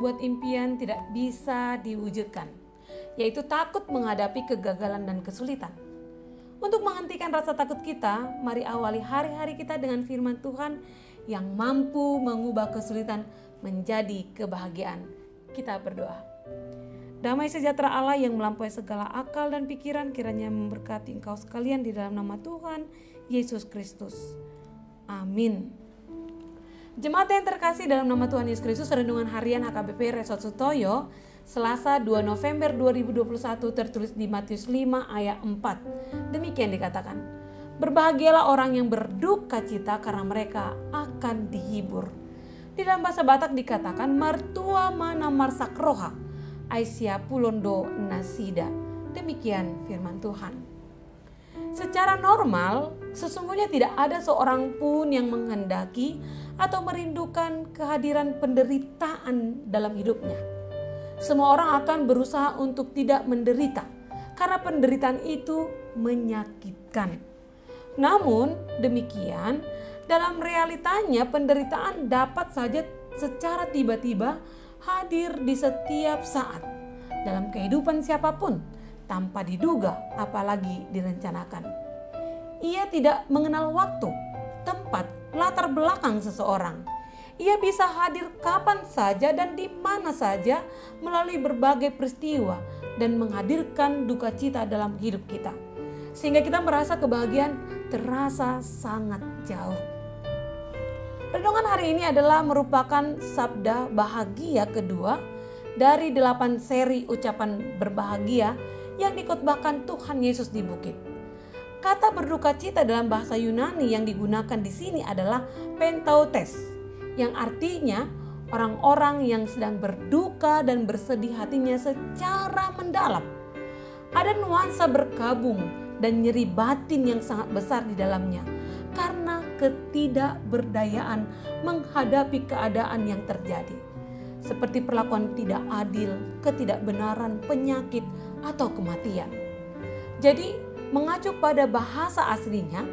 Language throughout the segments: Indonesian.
membuat impian tidak bisa diwujudkan, yaitu takut menghadapi kegagalan dan kesulitan. Untuk menghentikan rasa takut kita, mari awali hari-hari kita dengan firman Tuhan yang mampu mengubah kesulitan menjadi kebahagiaan. Kita berdoa. Damai sejahtera Allah yang melampaui segala akal dan pikiran kiranya memberkati engkau sekalian di dalam nama Tuhan Yesus Kristus. Amin. Jemaat yang terkasih dalam nama Tuhan Yesus Kristus, renungan harian HKBP Resort Sutoyo Selasa 2 November 2021 tertulis di Matius 5 ayat 4. Demikian dikatakan, berbahagialah orang yang berduka cita karena mereka akan dihibur. Di dalam bahasa Batak dikatakan, martua mana marsak roha, Aisyah pulondo nasida. Demikian firman Tuhan. Secara normal, sesungguhnya tidak ada seorang pun yang menghendaki atau merindukan kehadiran penderitaan dalam hidupnya. Semua orang akan berusaha untuk tidak menderita, karena penderitaan itu menyakitkan. Namun demikian, dalam realitanya penderitaan dapat saja secara tiba-tiba hadir di setiap saat dalam kehidupan siapapun, tanpa diduga apalagi direncanakan. Ia tidak mengenal waktu, tempat, latar belakang seseorang. Ia bisa hadir kapan saja dan di mana saja melalui berbagai peristiwa dan menghadirkan duka cita dalam hidup kita. Sehingga kita merasa kebahagiaan terasa sangat jauh. Renungan hari ini adalah merupakan sabda bahagia kedua dari 8 seri ucapan berbahagia yang dkhotbahkan Tuhan Yesus di bukit. Kata berduka cita dalam bahasa Yunani yang digunakan di sini adalah pentautes, yang artinya orang-orang yang sedang berduka dan bersedih hatinya secara mendalam. Ada nuansa berkabung dan nyeri batin yang sangat besar di dalamnya karena ketidakberdayaan menghadapi keadaan yang terjadi, seperti perlakuan tidak adil, ketidakbenaran, penyakit, atau kematian. Jadi, mengacu pada bahasa aslinya,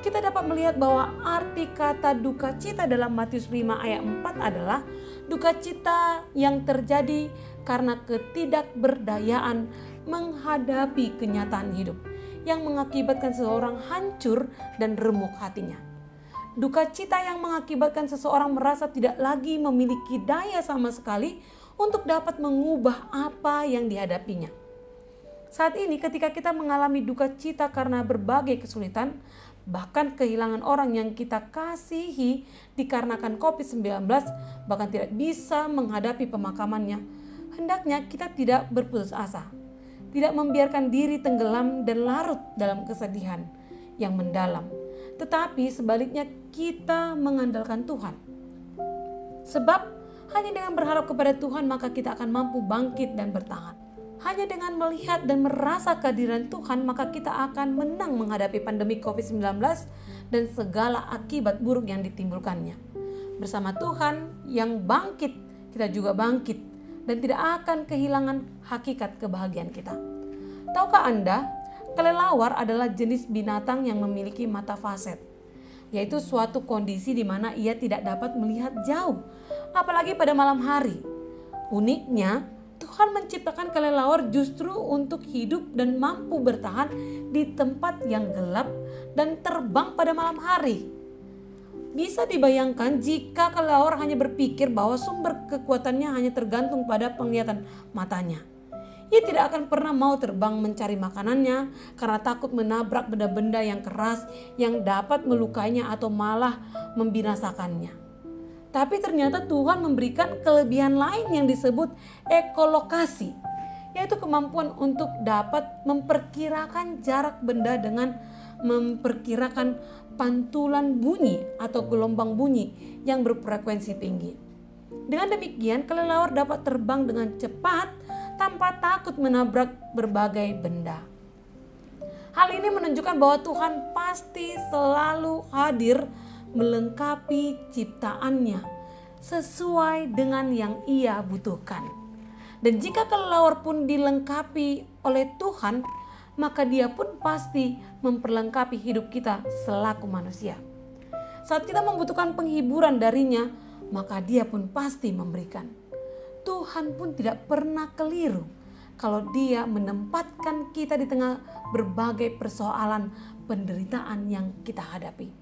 kita dapat melihat bahwa arti kata duka cita dalam Matius 5 ayat 4 adalah duka cita yang terjadi karena ketidakberdayaan menghadapi kenyataan hidup yang mengakibatkan seseorang hancur dan remuk hatinya. Duka cita yang mengakibatkan seseorang merasa tidak lagi memiliki daya sama sekali untuk dapat mengubah apa yang dihadapinya. Saat ini ketika kita mengalami duka cita karena berbagai kesulitan, bahkan kehilangan orang yang kita kasihi dikarenakan COVID-19, bahkan tidak bisa menghadapi pemakamannya, hendaknya kita tidak berputus asa, tidak membiarkan diri tenggelam dan larut dalam kesedihan yang mendalam, tetapi sebaliknya kita mengandalkan Tuhan. Sebab hanya dengan berharap kepada Tuhan maka kita akan mampu bangkit dan bertahan. Hanya dengan melihat dan merasa kehadiran Tuhan maka kita akan menang menghadapi pandemi COVID-19 dan segala akibat buruk yang ditimbulkannya. Bersama Tuhan yang bangkit, kita juga bangkit dan tidak akan kehilangan hakikat kebahagiaan kita. Tahukah Anda, kelelawar adalah jenis binatang yang memiliki mata faset, yaitu suatu kondisi di mana ia tidak dapat melihat jauh, apalagi pada malam hari. Uniknya, Tuhan menciptakan kelelawar justru untuk hidup dan mampu bertahan di tempat yang gelap dan terbang pada malam hari. Bisa dibayangkan jika kelelawar hanya berpikir bahwa sumber kekuatannya hanya tergantung pada penglihatan matanya. Ia tidak akan pernah mau terbang mencari makanannya karena takut menabrak benda-benda yang keras yang dapat melukainya atau malah membinasakannya. Tapi ternyata Tuhan memberikan kelebihan lain yang disebut ekolokasi, yaitu kemampuan untuk dapat memperkirakan jarak benda dengan memperkirakan pantulan bunyi atau gelombang bunyi yang berfrekuensi tinggi. Dengan demikian, kelelawar dapat terbang dengan cepat tanpa takut menabrak berbagai benda. Hal ini menunjukkan bahwa Tuhan pasti selalu hadir melengkapi ciptaannya sesuai dengan yang ia butuhkan. Dan jika kelelawar pun dilengkapi oleh Tuhan, maka dia pun pasti memperlengkapi hidup kita selaku manusia. Saat kita membutuhkan penghiburan darinya, maka dia pun pasti memberikan. Tuhan pun tidak pernah keliru kalau Dia menempatkan kita di tengah berbagai persoalan penderitaan yang kita hadapi.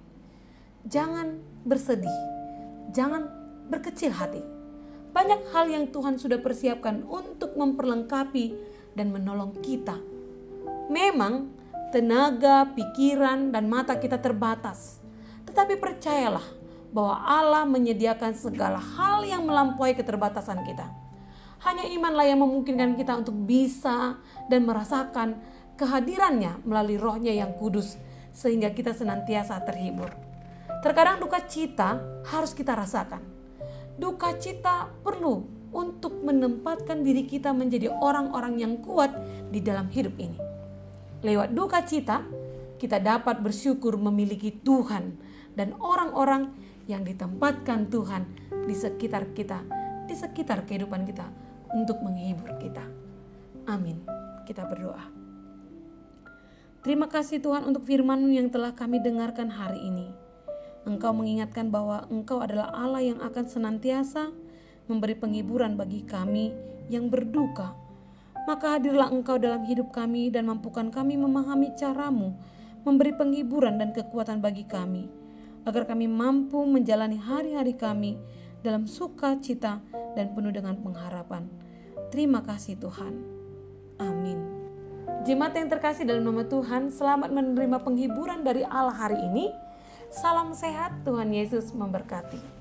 Jangan bersedih, jangan berkecil hati. Banyak hal yang Tuhan sudah persiapkan untuk memperlengkapi dan menolong kita. Memang tenaga, pikiran, dan mata kita terbatas. Tetapi percayalah bahwa Allah menyediakan segala hal yang melampaui keterbatasan kita. Hanya imanlah yang memungkinkan kita untuk bisa dan merasakan kehadirannya melalui Roh-Nya yang kudus, sehingga kita senantiasa terhibur. Terkadang duka cita harus kita rasakan. Duka cita perlu untuk menempatkan diri kita menjadi orang-orang yang kuat di dalam hidup ini. Lewat duka cita, kita dapat bersyukur memiliki Tuhan dan orang-orang yang ditempatkan Tuhan di sekitar kita, di sekitar kehidupan kita untuk menghibur kita. Amin. Kita berdoa. Terima kasih Tuhan untuk firman-Mu yang telah kami dengarkan hari ini. Engkau mengingatkan bahwa Engkau adalah Allah yang akan senantiasa memberi penghiburan bagi kami yang berduka. Maka hadirlah Engkau dalam hidup kami dan mampukan kami memahami cara-Mu memberi penghiburan dan kekuatan bagi kami, agar kami mampu menjalani hari-hari kami dalam sukacita dan penuh dengan pengharapan. Terima kasih Tuhan. Amin. Jemaat yang terkasih dalam nama Tuhan, selamat menerima penghiburan dari Allah hari ini. Salam sehat, Tuhan Yesus memberkati.